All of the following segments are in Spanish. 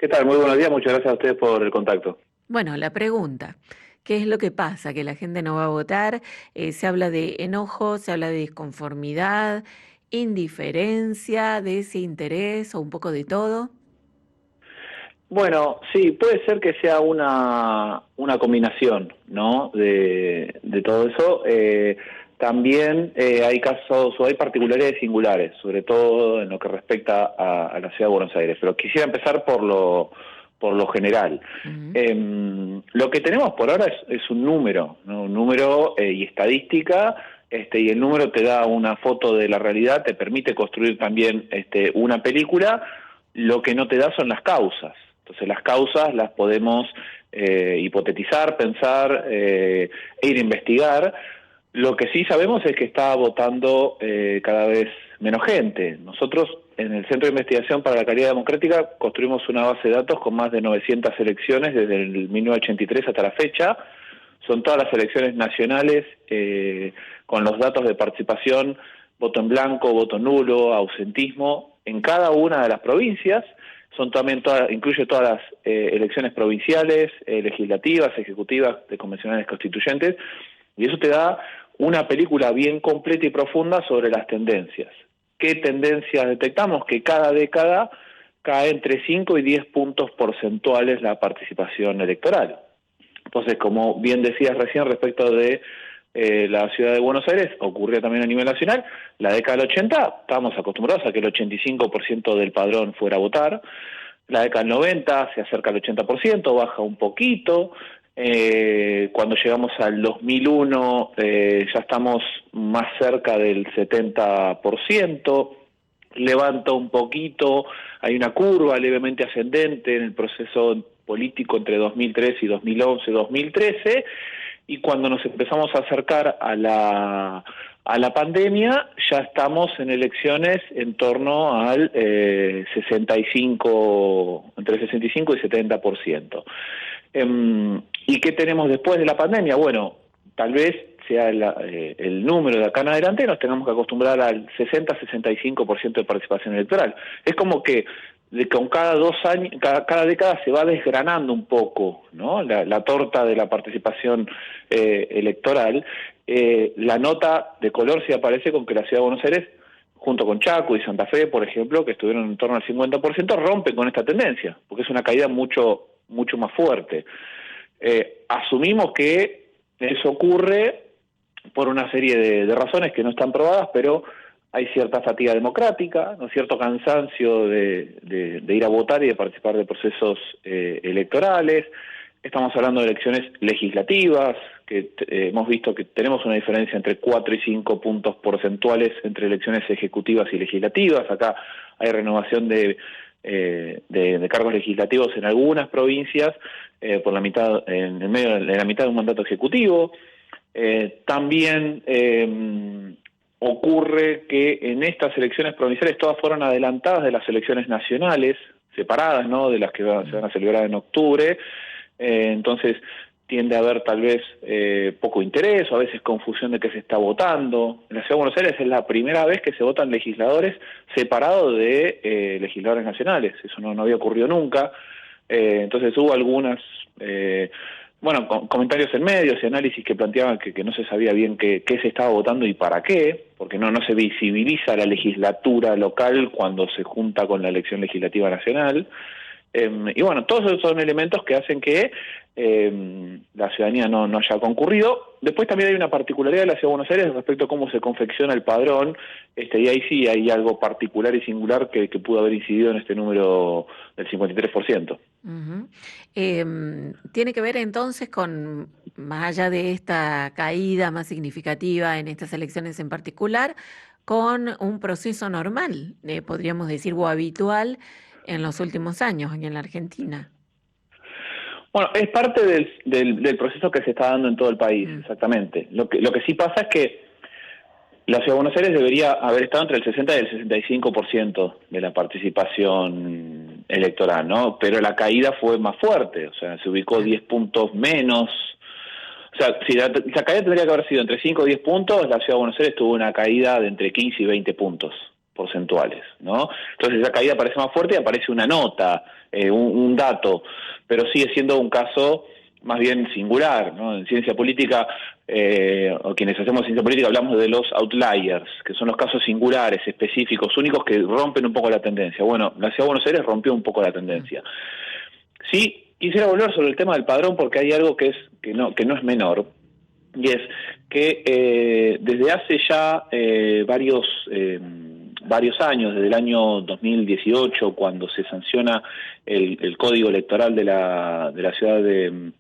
¿Qué tal? Muy buenos días, muchas gracias a ustedes por el contacto. Bueno, la pregunta, ¿qué es lo que pasa? Que la gente no va a votar, se habla de enojo, se habla de disconformidad, indiferencia, desinterés o un poco de todo. Bueno, sí, puede ser que sea una combinación, ¿no? De todo eso. También hay casos o hay particularidades singulares, sobre todo en lo que respecta a la ciudad de Buenos Aires. Pero quisiera empezar por lo general. Ujú. Lo que tenemos por ahora es un número, ¿no? Un número y estadística. Y el número te da una foto de la realidad, te permite construir también una película. Lo que no te da son las causas. Entonces las causas las podemos hipotetizar, pensar e ir a investigar. Lo que sí sabemos es que está votando cada vez menos gente. Nosotros en el Centro de Investigación para la Calidad Democrática construimos una base de datos con más de 900 elecciones desde el 1983 hasta la fecha. Son todas las elecciones nacionales con los datos de participación, voto en blanco, voto nulo, ausentismo, en cada una de las provincias. Son también incluye todas las elecciones provinciales, legislativas, ejecutivas, de convencionales constituyentes, y eso te da una película bien completa y profunda sobre las tendencias. ¿Qué tendencias detectamos? Que cada década cae entre 5 y 10 puntos porcentuales la participación electoral. Entonces, como bien decías recién respecto de la ciudad de Buenos Aires, ocurría también a nivel nacional, la década del 80 estábamos acostumbrados a que el 85% del padrón fuera a votar, la década del 90 se acerca al 80%, baja un poquito, cuando llegamos al 2001 ya estamos más cerca del 70%, levanta un poquito, hay una curva levemente ascendente en el proceso político entre 2003 y 2011, 2013, y cuando nos empezamos a acercar a la pandemia, ya estamos en elecciones en torno al 65, entre 65 y 70%. ¿Y qué tenemos después de la pandemia? Bueno, tal vez sea el número de acá en adelante, nos tengamos que acostumbrar al 60-65% de participación electoral. Es como que con cada 2 años, cada década se va desgranando un poco, ¿no? La torta de la participación electoral. La nota de color sí aparece con que la ciudad de Buenos Aires, junto con Chaco y Santa Fe, por ejemplo, que estuvieron en torno al 50%, rompen con esta tendencia, porque es una caída mucho más fuerte. Asumimos que eso ocurre por una serie de razones que no están probadas, pero hay cierta fatiga democrática, ¿no? Cierto cansancio de ir a votar y de participar de procesos electorales. Estamos hablando de elecciones legislativas, que hemos visto que tenemos una diferencia entre 4 y 5 puntos porcentuales entre elecciones ejecutivas y legislativas. Acá hay renovación de cargos legislativos en algunas provincias por la mitad, en medio de la mitad de un mandato ejecutivo. También ocurre que en estas elecciones provinciales todas fueron adelantadas de las elecciones nacionales, separadas, ¿no?, de las que se van a celebrar en octubre. Entonces tiende a haber tal vez poco interés o a veces confusión de qué se está votando. En la Ciudad de Buenos Aires es la primera vez que se votan legisladores separados de legisladores nacionales. Eso no había ocurrido nunca. Entonces hubo algunas comentarios en medios y análisis que planteaban que no se sabía bien qué se estaba votando y para qué, porque no se visibiliza la legislatura local cuando se junta con la elección legislativa nacional. Y bueno, todos esos son elementos que hacen que la ciudadanía no haya concurrido. Después también hay una particularidad de la Ciudad de Buenos Aires respecto a cómo se confecciona el padrón, y ahí sí hay algo particular y singular que pudo haber incidido en este número del 53%. Ujú. Tiene que ver entonces con, más allá de esta caída más significativa en estas elecciones en particular, con un proceso normal, podríamos decir, o habitual en los últimos años aquí en la Argentina. Bueno, es parte del proceso que se está dando en todo el país, Mm. exactamente. Lo que sí pasa es que la Ciudad de Buenos Aires debería haber estado entre el 60 y el 65% de la participación electoral, ¿no? Pero la caída fue más fuerte, o sea, se ubicó Claro. 10 puntos menos. O sea, si la caída tendría que haber sido entre 5 y 10 puntos, la Ciudad de Buenos Aires tuvo una caída de entre 15 y 20 puntos. porcentuales, ¿no? Entonces esa caída parece más fuerte y aparece una nota, un dato, pero sigue siendo un caso más bien singular, ¿no? En ciencia política, o quienes hacemos ciencia política hablamos de los outliers, que son los casos singulares, específicos, únicos, que rompen un poco la tendencia. Bueno, la Ciudad de Buenos Aires rompió un poco la tendencia. Sí, quisiera volver sobre el tema del padrón porque hay algo que no es menor, y es que desde hace ya varios años, desde el año 2018, cuando se sanciona el Código Electoral de la ciudad de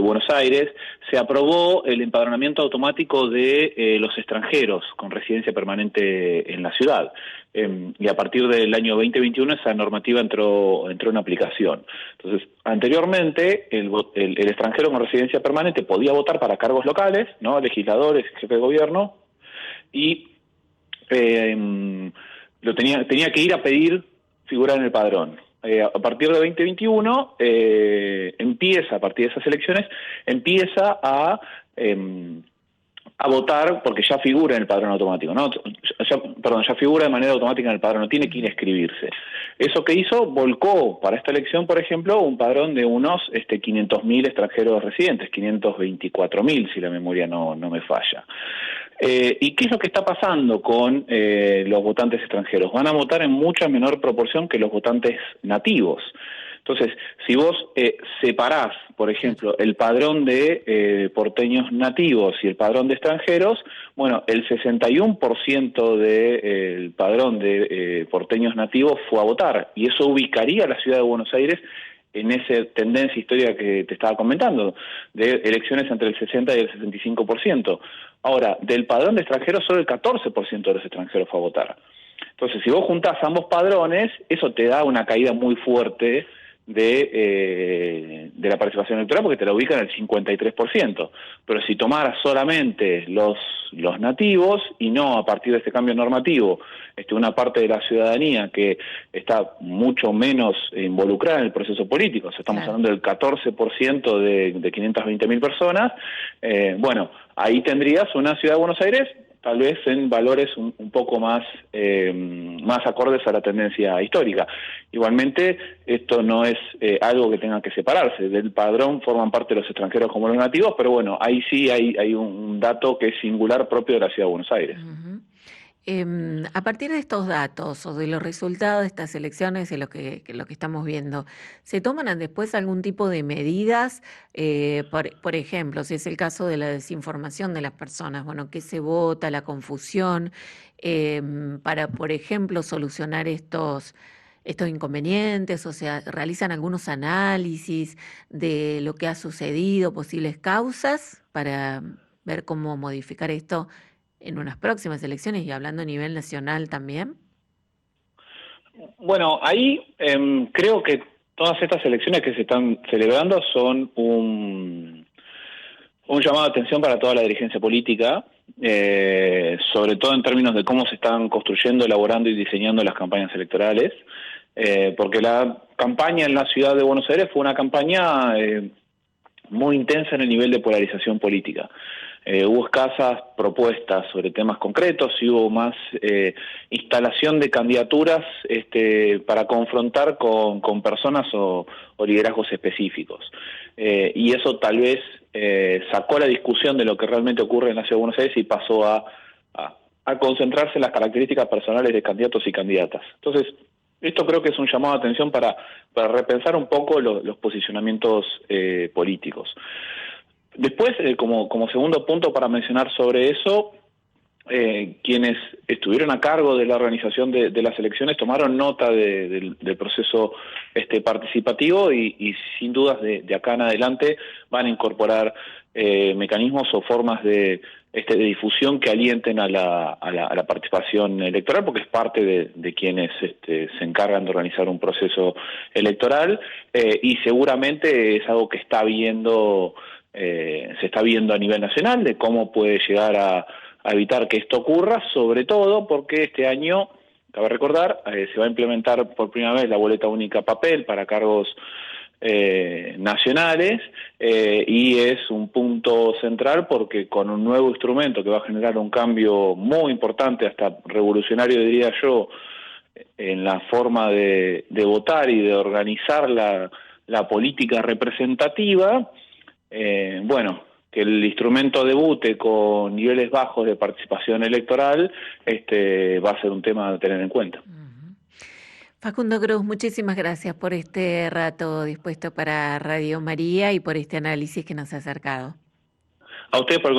Buenos Aires, se aprobó el empadronamiento automático de los extranjeros con residencia permanente en la ciudad. Y a partir del año 2021 esa normativa entró en aplicación. Entonces, anteriormente el extranjero con residencia permanente podía votar para cargos locales, ¿no? Legisladores, jefe de gobierno, y tenía que ir a pedir figurar en el padrón. A partir de 2021 a partir de esas elecciones, empieza a votar porque ya figura en el padrón automático, ¿no? Ya figura de manera automática en el padrón, no tiene que inscribirse. Eso que hizo, volcó para esta elección, por ejemplo, un padrón de unos 500.000 extranjeros residentes, 524.000 si la memoria no me falla. ¿Y qué es lo que está pasando con los votantes extranjeros? Van a votar en mucha menor proporción que los votantes nativos. Entonces, si vos separás, por ejemplo, el padrón de porteños nativos y el padrón de extranjeros, bueno, el 61% del padrón de porteños nativos fue a votar, y eso ubicaría a la ciudad de Buenos Aires en esa tendencia histórica que te estaba comentando, de elecciones entre el 60 y el 65%. Ahora, del padrón de extranjeros, solo el 14% de los extranjeros fue a votar. Entonces, si vos juntás ambos padrones, eso te da una caída muy fuerte de la participación electoral, porque te la ubican en el 53%. Pero si tomaras solamente los nativos, y no a partir de este cambio normativo una parte de la ciudadanía que está mucho menos involucrada en el proceso político, o sea, estamos hablando del 14% de 520.000 personas, bueno, ahí tendrías una ciudad de Buenos Aires tal vez en valores un poco más acordes a la tendencia histórica. Igualmente, esto no es algo que tenga que separarse. Del padrón forman parte los extranjeros como los nativos, pero bueno, ahí sí hay un dato que es singular propio de la Ciudad de Buenos Aires. Uh-huh. A partir de estos datos o de los resultados de estas elecciones y lo que estamos viendo, ¿se toman después algún tipo de medidas? Por ejemplo, si es el caso de la desinformación de las personas, bueno, ¿qué se vota, la confusión, para, por ejemplo, solucionar estos inconvenientes? O sea, ¿realizan algunos análisis de lo que ha sucedido, posibles causas, para ver cómo modificar esto en unas próximas elecciones, y hablando a nivel nacional también? Bueno, ahí creo que todas estas elecciones que se están celebrando son un llamado de atención para toda la dirigencia política, sobre todo en términos de cómo se están construyendo, elaborando y diseñando las campañas electorales, porque la campaña en la ciudad de Buenos Aires fue una campaña muy intensa en el nivel de polarización política. Hubo escasas propuestas sobre temas concretos y hubo más instalación de candidaturas para confrontar con personas o liderazgos específicos. Y eso tal vez sacó la discusión de lo que realmente ocurre en la Ciudad de Buenos Aires y pasó a concentrarse en las características personales de candidatos y candidatas. Entonces, esto creo que es un llamado de atención para repensar un poco los posicionamientos políticos. Después, como segundo punto para mencionar sobre eso, quienes estuvieron a cargo de la organización de las elecciones tomaron nota del proceso participativo y sin dudas de acá en adelante van a incorporar mecanismos o formas de difusión que alienten a la participación electoral, porque es parte de quienes se encargan de organizar un proceso electoral, y seguramente es algo que se está viendo a nivel nacional, de cómo puede llegar a evitar que esto ocurra, sobre todo porque este año, cabe recordar, se va a implementar por primera vez la boleta única papel para cargos nacionales, y es un punto central porque con un nuevo instrumento que va a generar un cambio muy importante, hasta revolucionario diría yo, en la forma de votar y de organizar la política representativa, bueno, que el instrumento debute con niveles bajos de participación electoral, va a ser un tema a tener en cuenta. Ujú. Facundo Cruz, muchísimas gracias por este rato dispuesto para Radio María y por este análisis que nos ha acercado. A ustedes por el